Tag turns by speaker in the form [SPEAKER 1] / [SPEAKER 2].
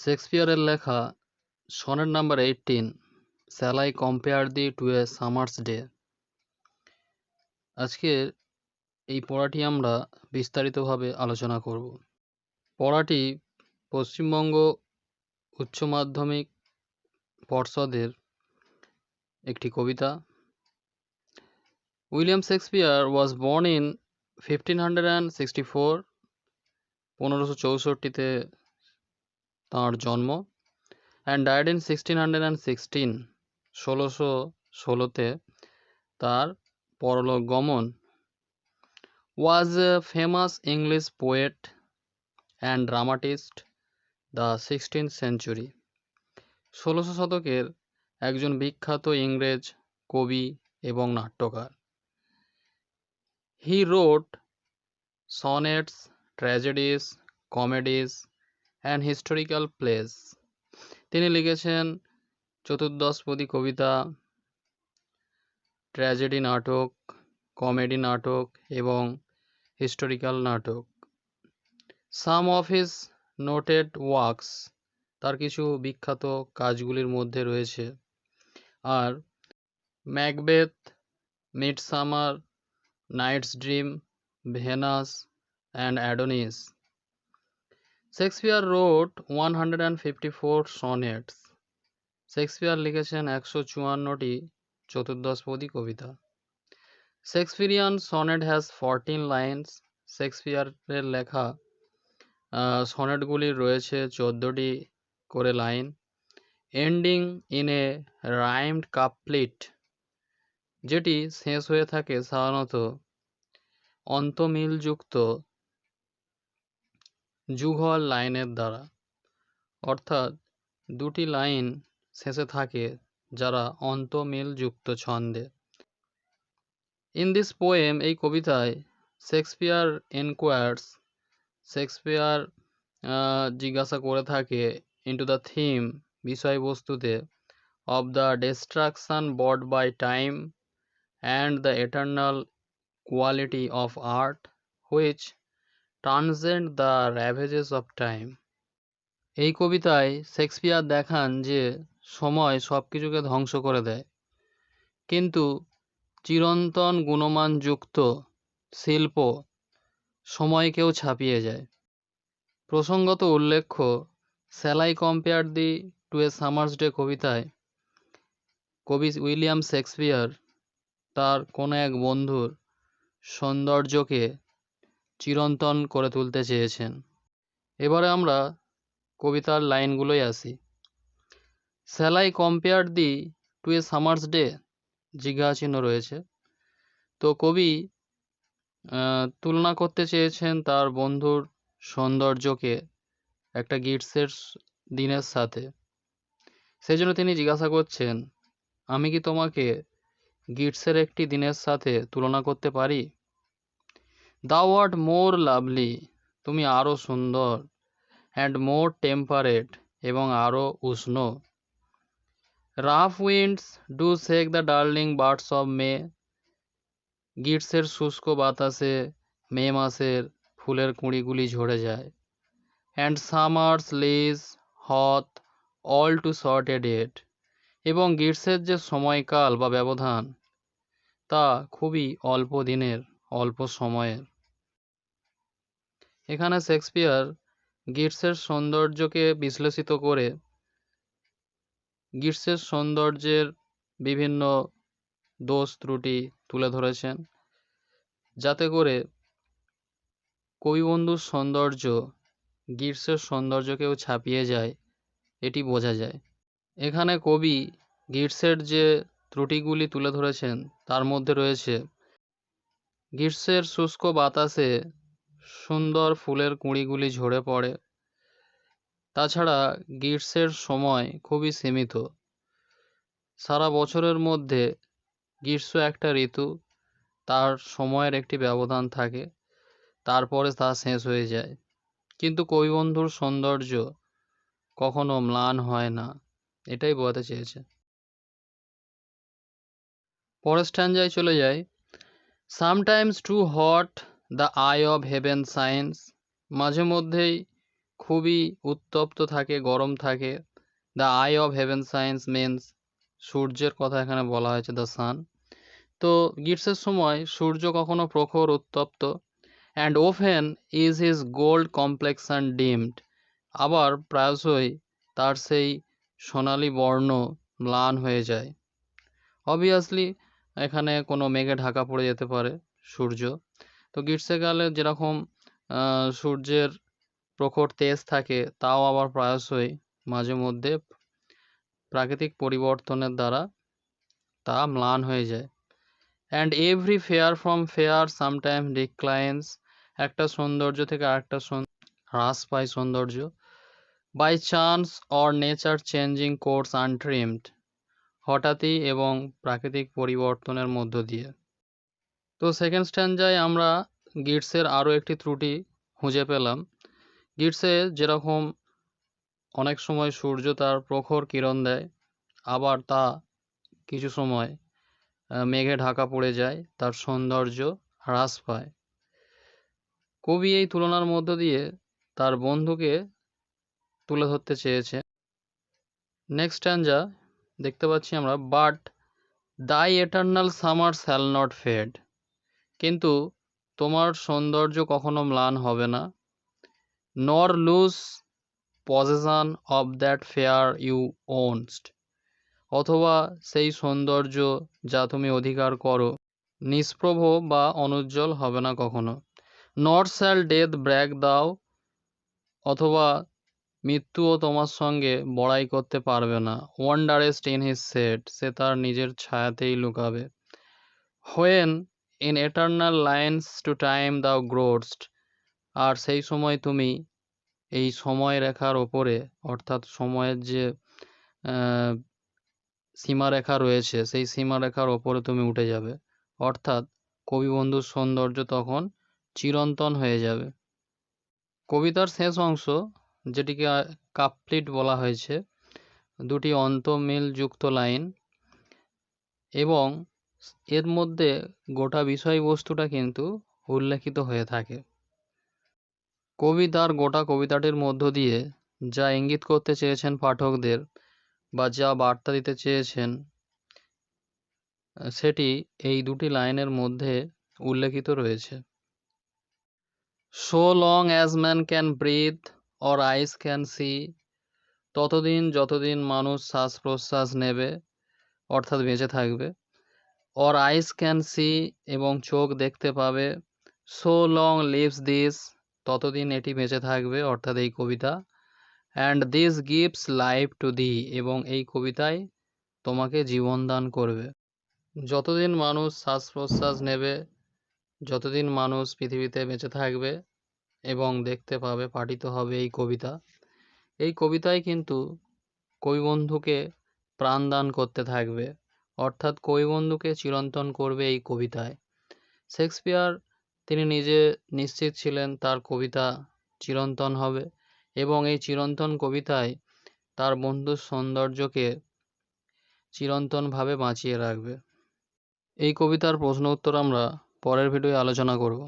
[SPEAKER 1] শেক্সপিয়ারের লেখা sonnet number 18 shall I compare thee to a summer's day. আজকে এই পড়াটি আমরা বিস্তারিতভাবে আলোচনা করব। পড়াটি পশ্চিমবঙ্গ উচ্চ মাধ্যমিক পর্ষদের একটি কবিতা। William Shakespeare was born in 1564, 1564-তে তাঁর জন্ম, and died in 1616, 1616-তে তার পরলোক গমন। was a famous English poet and dramatist the 16th century. 16 শতকের একজন বিখ্যাত ইংরেজ কবি এবং নাট্যকার। He wrote sonnets, tragedies, comedies and historical plays. তিনি লিখেছেন চতুর্দশপদী কবিতা, ট্র্যাজেডি নাটক, কমেডি নাটক এবং হিস্টোরিক্যাল নাটক। Some of his noted works, তার কিছু বিখ্যাত কাজগুলির মধ্যে রয়েছে আর Macbeth, midsummer, night's dream, Venus and Adonis. Shakespeare wrote 154 sonnets. Shakespeare লিখেছেন 154টি চতুর্দশপদী কবিতা। Shakespearean sonnet has 14 lines. শেক্সপিয়ারের লেখা সনেটগুলির রয়েছে 14টি করে লাইন। Ending in a rhymed couplet, যেটি শেষ হয়ে থাকে সাধারণত অন্তমিলযুক্ত যুগল লাইনের দ্বারা, অর্থাৎ দুটি লাইন শেষে থাকে যারা অন্তমিলযুক্ত ছন্দে। ইন দিস পোয়েম, এই কবিতায় শেক্সপিয়ার এনকোয়ার্স, শেক্সপিয়ার জিজ্ঞাসা করে থাকে ইন্টু দ্য থিম, বিষয়বস্তুতে, of the destruction wrought by time and the eternal quality of art which transcend the ravages of time. এই কবিতায় শেক্সপিয়ার দেখান যে সময় সব কিছুকে ধ্বংস করে দেয়, কিন্তু চিরন্তন গুণমানযুক্ত শিল্প সময়কেও ছাপিয়ে যায়। প্রসঙ্গত উল্লেখ্য, shall I compare thee to a summer's day কবিতায় কবি উইলিয়াম শেক্সপিয়ার তার কোনো এক বন্ধুর সৌন্দর্যকে চিরন্তন করে তুলতে চেয়েছেন। এবারে আমরা কবিতার লাইনগুলোই আসি। Shall I compare thee to a summer's day, জিজ্ঞাসা চিহ্ন রয়েছে। তো কবি তুলনা করতে চেয়েছেন তার বন্ধুর সৌন্দর্যকে একটা গ্রীষ্মের দিনের সাথে। সেই জন্য তিনি জিজ্ঞাসা করছেন, আমি কি তোমাকে গ্রীষ্মের একটি দিনের সাথে তুলনা করতে পারি? Thou art more lovely, তুমি আরও সুন্দর, and more temperate, এবং আরও উষ্ণ। Rough winds do shake the darling buds of May, গ্রীষ্মের শুষ্ক বাতাসে মে মাসের ফুলের কুঁড়িগুলি ঝরে যায়। And summer's leaves hath all too short a date, এবং গ্রীষ্মের যে সময়কাল বা ব্যবধান তা খুবই অল্প দিনের, অল্প সময়ের। এখানে শেক্সপিয়ার গ্রীষ্মের সৌন্দর্যকে বিশ্লেষিত করে গ্রীষ্মের সৌন্দর্যের বিভিন্ন দোষ ত্রুটি তুলে ধরেছেন, যাতে করে কবিবন্ধুর সৌন্দর্য গ্রীষ্মের সৌন্দর্যকেও ছাপিয়ে যায়, এটি বোঝা যায়। এখানে কবি গ্রীষ্মের যে ত্রুটিগুলি তুলে ধরেছেন তার মধ্যে রয়েছে গ্রীষ্মের শুষ্ক বাতাসে সুন্দর ফুলের কুঁড়িগুলি ঝরে পড়ে। তাছাড়া গ্রীষ্মের সময় খুবই সীমিত, সারা বছরের মধ্যে গ্রীষ্ম একটা ঋতু, তার সময়ের একটি ব্যবধান থাকে, তারপরে তা শেষ হয়ে যায়। কিন্তু কবিবন্ধুর সৌন্দর্য কখনো ম্লান হয় না, এটাই বোঝাতে চেয়েছে। পরের স্ট্যাঞ্জায় চলে যায়। Sometimes too hot the eye of heaven shines, মাঝে মধ্যেই খুবই উত্তপ্ত থাকে, গরম থাকে। The eye of heaven shines means সূর্যের কথা এখানে বলা হয়েছে, দ্য সান। তো গ্রীষ্মের সময় সূর্য কখনো প্রখর উত্তপ্ত, and often is his gold complexion dimmed, আবার প্রায়শই তার সেই সোনালি বর্ণ ম্লান হয়ে যায়। অবভিয়াসলি এখানে কোনো মেঘে ঢাকা পড়ে যেতে পারে সূর্য। তো গ্রীষ্মকালে যেরকম সূর্যের প্রখর তেজ থাকে, তাও আবার প্রায়শই মাঝে মধ্যে প্রাকৃতিক পরিবর্তনের দ্বারা তা ম্লান হয়ে যায়। And every fair from fair sometime declines, একটা সৌন্দর্য থেকে আরেকটা হ্রাস পায় সৌন্দর্য। By chance or nature changing course untrimmed, হঠাৎই এবং প্রাকৃতিক পরিবর্তনের মধ্য দিয়ে। তো সেকেন্ড স্ট্যান্ডায় আমরা গ্রিটসের আরও একটি ত্রুটি খুঁজে পেলাম। গ্রিটসে যেরকম অনেক সময় সূর্য তার প্রখর কিরণ দেয়, আবার তা কিছু সময় মেঘে ঢাকা পড়ে যায়, তার সৌন্দর্য হ্রাস পায়। কবি এই তুলনার মধ্য দিয়ে তার বন্ধুকে তুলে ধরতে চেয়েছে। নেক্সট স্ট্যান্ডা দেখতে পাচ্ছি আমরা, but thy eternal summer shall not fade, কিন্তু তোমার সৌন্দর্য কখনো ম্লান হবে না। Nor lose possession of that fair you ow'st, অথবা সেই সৌন্দর্য যা তুমি অধিকার করো নিষ্প্রভ বা অনুজ্জ্বল হবে না কখনো। নট শ্যাল ডেথ ব্র্যাগ দাও, অথবা মৃত্যুও তোমার সঙ্গে বড়াই করতে পারবে না। ওয়ান্ডারেস্ট ইন হিজ সেট, সে তার নিজের ছায়াতেই লুকাবে। When in eternal lines to time thou grow'st, আর সেই সময় তুমি এই সময়রেখার ওপরে, অর্থাৎ সময়ের যে সীমারেখা রয়েছে সেই সীমারেখার ওপরে তুমি উঠে যাবে, অর্থাৎ কবিবন্ধুর সৌন্দর্য তখন চিরন্তন হয়ে যাবে। কবিতার শেষ অংশ, যেটিকে কাপ্লিট বলা হয়েছে, দুটি অন্তমিলযুক্ত লাইন, এবং এর মধ্যে গোটা বিষয়বস্তুটা কিন্তু উল্লেখিত হয়ে থাকে। কবি তার গোটা কবিতাটির মধ্য দিয়ে যা ইঙ্গিত করতে চেয়েছেন পাঠকদের, বা যা বার্তা দিতে চেয়েছেন, সেটি এই দুটি লাইনের মধ্যে উল্লেখিত রয়েছে। So long as man can breathe or eyes can see, ততদিন যতদিন মানুষ শ্বাস প্রশ্বাস নেবে, অর্থাৎ বেঁচে থাকবে। অর আইস ক্যান সি, এবং চোখ দেখতে পাবে। সো লং লিভস দিস, ততদিন এটি বেঁচে থাকবে, অর্থাৎ এই কবিতা। And this gives life to thee, এবং এই কবিতায় তোমাকে জীবন দান করবে। যতদিন মানুষ শ্বাস প্রশ্বাস নেবে, যতদিন মানুষ পৃথিবীতে বেঁচে থাকবে এবং দেখতে পাবে, পাঠিত হবে এই কবিতা, এই কবিতায় কিন্তু কবিবন্ধুকে প্রাণদান করতে থাকবে, অর্থাৎ কবিবন্ধুকে চিরন্তন করবে এই কবিতায়। শেক্সপিয়ার তিনি নিজে নিশ্চিত ছিলেন তার কবিতা চিরন্তন হবে, এবং এই চিরন্তন কবিতায় তার বন্ধুর সৌন্দর্যকে চিরন্তনভাবে বাঁচিয়ে রাখবে। এই কবিতার প্রশ্ন উত্তর আমরা পরের ভিডিওয়ে আলোচনা করব।